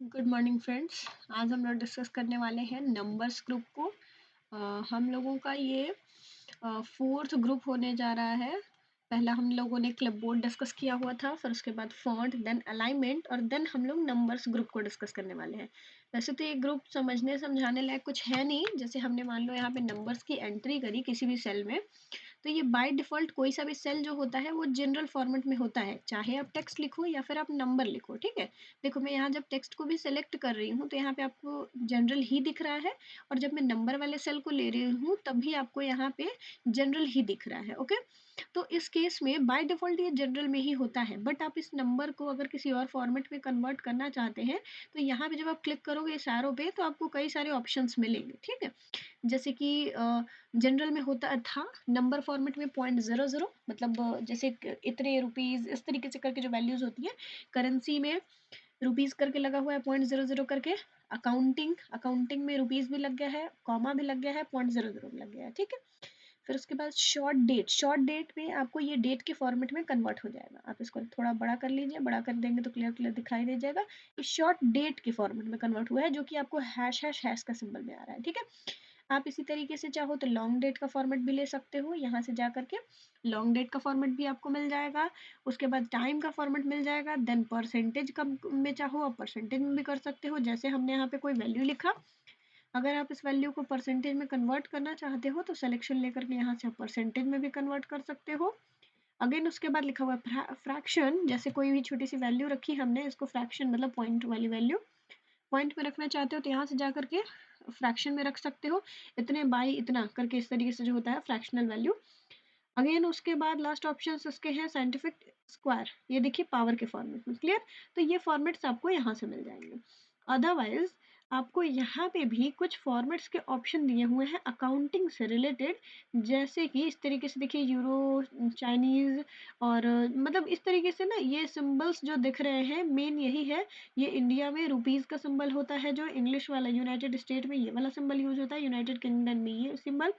Good morning friends. आज हम लोग डिस्कस करने वाले हैं नंबर्स ग्रुप को। हम लोगों का ये फोर्थ ग्रुप होने जा रहा है। पहला हम लोगों ने क्लिपबोर्ड डिस्कस किया हुआ था, फिर उसके बाद फॉन्ट, देन अलाइनमेंट, और देन हम लोग नंबर्स ग्रुप को डिस्कस करने वाले हैं। वैसे तो ये ग्रुप समझने समझाने लायक कुछ है नहीं। जैसे हमने मान लो यहाँ पे नंबर्स की एंट्री करी किसी भी सेल में, तो ये बाय डिफ़ॉल्ट कोई सा भी सेल जो होता है वो जनरल फॉर्मेट में होता है, चाहे आप टेक्स्ट लिखो या फिर आप नंबर लिखो। ठीक है, देखो मैं यहाँ जब टेक्स्ट को भी सेलेक्ट कर रही हूँ तो यहाँ पे आपको जनरल ही दिख रहा है, और जब मैं नंबर वाले सेल को ले रही हूँ तब भी आपको यहाँ पे जनरल ही दिख रहा है। ओके, तो इस केस में बाय डिफ़ॉल्ट ये जनरल में ही होता है, बट आप इस नंबर को अगर किसी और फॉर्मेट में कन्वर्ट करना चाहते हैं तो यहाँ पे जब आप क्लिक करोगे इस एरो पे तो आपको कई सारे ऑप्शंस मिलेंगे। ठीक है, जैसे कि जनरल में होता था नंबर फॉर्मेट में 0.00, मतलब जैसे इतने रुपीज़, इस तरीके से करके जो वैल्यूज़ होती है। करेंसी में रुपीज़ करके लगा हुआ है 0.00 करके। अकाउंटिंग अकाउंटिंग में रुपीज़ भी लग गया है, कॉमा भी लग गया है, 0.00 भी लग गया है। ठीक है, फिर उसके बाद शॉर्ट डेट में आपको ये डेट के फॉर्मेट में कन्वर्ट हो जाएगा। आप इसको थोड़ा बड़ा कर लीजिए, बड़ा कर देंगे तो क्लियर क्लियर दिखाई दे जाएगा। ये शॉर्ट डेट के फॉर्मेट में कन्वर्ट हुआ है, जो कि आपको हैश हैश हैश का सिंबल में आ रहा है। ठीक है, आप इसी तरीके से चाहो तो लॉन्ग डेट का फॉर्मेट भी ले सकते हो। यहाँ से जा करके लॉन्ग डेट का फॉर्मेट भी आपको मिल जाएगा। उसके बाद टाइम का फॉर्मेट मिल जाएगा। देन परसेंटेज का में चाहो आप परसेंटेज में भी कर सकते हो। जैसे हमने यहाँ पे कोई वैल्यू लिखा, अगर आप इस वैल्यू को परसेंटेज में कन्वर्ट करना चाहते हो तो सिलेक्शन लेकर के यहाँ से आप परसेंटेज में भी कन्वर्ट कर सकते हो। अगेन उसके बाद लिखा हुआ है फ्रैक्शन। जैसे कोई भी छोटी सी वैल्यू रखी हमने, इसको फ्रैक्शन मतलब पॉइंट वाली वैल्यू पॉइंट में रखना चाहते हो तो यहाँ से जा करके फ्रैक्शन में रख सकते हो। इतने बाई इतना करके इस तरीके से जो होता है फ्रैक्शनल वैल्यू। अगेन उसके बाद लास्ट ऑप्शन इसके हैं साइंटिफिक स्क्वायर। ये देखिए पावर के फॉर्मेट में। क्लियर, तो ये फॉर्मेट्स आपको यहाँ से मिल जाएंगे। अदरवाइज आपको यहाँ पे भी कुछ फॉर्मेट्स के ऑप्शन दिए हुए हैं अकाउंटिंग से रिलेटेड। जैसे कि इस तरीके से देखिए, यूरो, चाइनीज़, और मतलब इस तरीके से ना ये सिंबल्स जो दिख रहे हैं मेन यही है। ये इंडिया में रुपीज़ का सिंबल होता है, जो इंग्लिश वाला यूनाइटेड स्टेट में ये वाला सिंबल यूज होता है, यूनाइटेड किंगडम में ये सिंबल,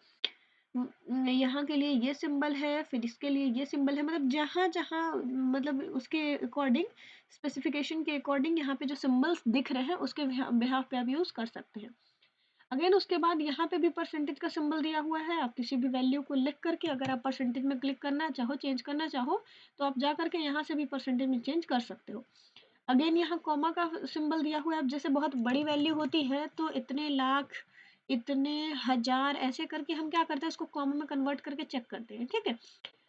यहाँ के लिए ये सिंबल है, फिर इसके लिए ये सिंबल है। मतलब जहाँ-जहाँ मतलब उसके अकॉर्डिंग, स्पेसिफिकेशन के अकॉर्डिंग यहाँ पे जो सिंबल्स दिख रहे हैं उसके बिहाफ पे आप यूज़ कर सकते हैं। अगेन उसके बाद यहाँ पे भी परसेंटेज का सिंबल दिया हुआ है। आप किसी भी वैल्यू को लिख करके अगर आप परसेंटेज में क्लिक करना चाहो, चेंज करना चाहो, तो आप जा करके यहाँ से भी परसेंटेज में चेंज कर सकते हो। अगेन यहाँ कॉमा का सिंबल दिया हुआ है। अब जैसे बहुत बड़ी वैल्यू होती है तो इतने लाख, इतने हजार, ऐसे करके हम क्या करते हैं, इसको कॉमा में कन्वर्ट करके चेक करते हैं। ठीक है,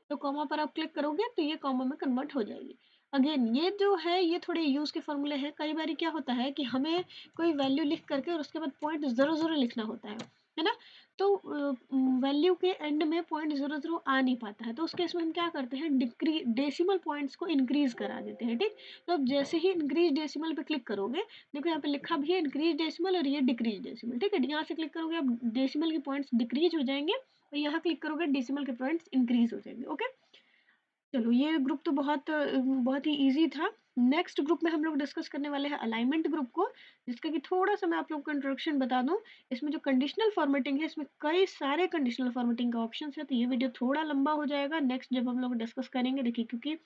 तो कॉमा पर आप क्लिक करोगे तो ये कॉमा में कन्वर्ट हो जाएगी। अगेन ये जो है ये थोड़े यूज़ के फॉर्मूले हैं। कई बार क्या होता है कि हमें कोई वैल्यू लिख करके और उसके बाद पॉइंट ज़ीरो ज़ीरो लिखना होता है ना? तो वैल्यू के एंड में पॉइंट ज़ीरो ज़ीरो आ नहीं पाता है, तो उस केस में हम क्या करते हैं, डेसिमल पॉइंट्स को इंक्रीज़ करा देते हैं। ठीक, तो अब जैसे ही इंक्रीज़ डेसिमल पे क्लिक करोगे, देखो यहाँ पे लिखा भी है इंक्रीज़ डेसिमल और ये डिक्रीज़ डेसिमल। ठीक है, यहाँ से क्लिक करोगे अब डेसिमल के पॉइंट्स डिक्रीज़ हो जाएँगे, और यहाँ क्लिक करोगे डेसिमल के पॉइंट्स इंक्रीज़ हो जाएँगे। ओके, चलो ये ग्रुप तो बहुत ही ईज़ी था। नेक्स्ट ग्रुप में हम लोग डिस्कस करने वाले हैं अलाइनमेंट ग्रुप को, जिसका कि थोड़ा-सा मैं आप लोग को इंट्रोडक्शन बता दूँ। इसमें जो कंडीशनल फॉर्मेटिंग है, इसमें कई सारे कंडीशनल फॉर्मेटिंग का ऑप्शंस है, तो ये वीडियो थोड़ा लंबा हो जाएगा। नेक्स्ट जब हम लोग डिस्कस करेंगे, देखिए क्योंकि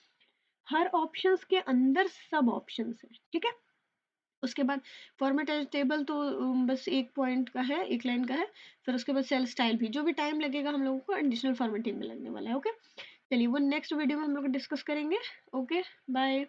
हर ऑप्शंस के अंदर सब ऑप्शंस हैं। ठीक है? उसके बाद फॉर्मेट एज टेबल तो बस 1 पॉइंट का है, 1 लाइन का है। फिर उसके बाद सेल स्टाइल भी, जो भी टाइम लगेगा हम लोगों को एडिशनल फॉर्मेटिंग में लगने वाला है। ओके? चलिए वो नेक्स्ट वीडियो में हम लोग डिस्कस करेंगे। Okay, bye.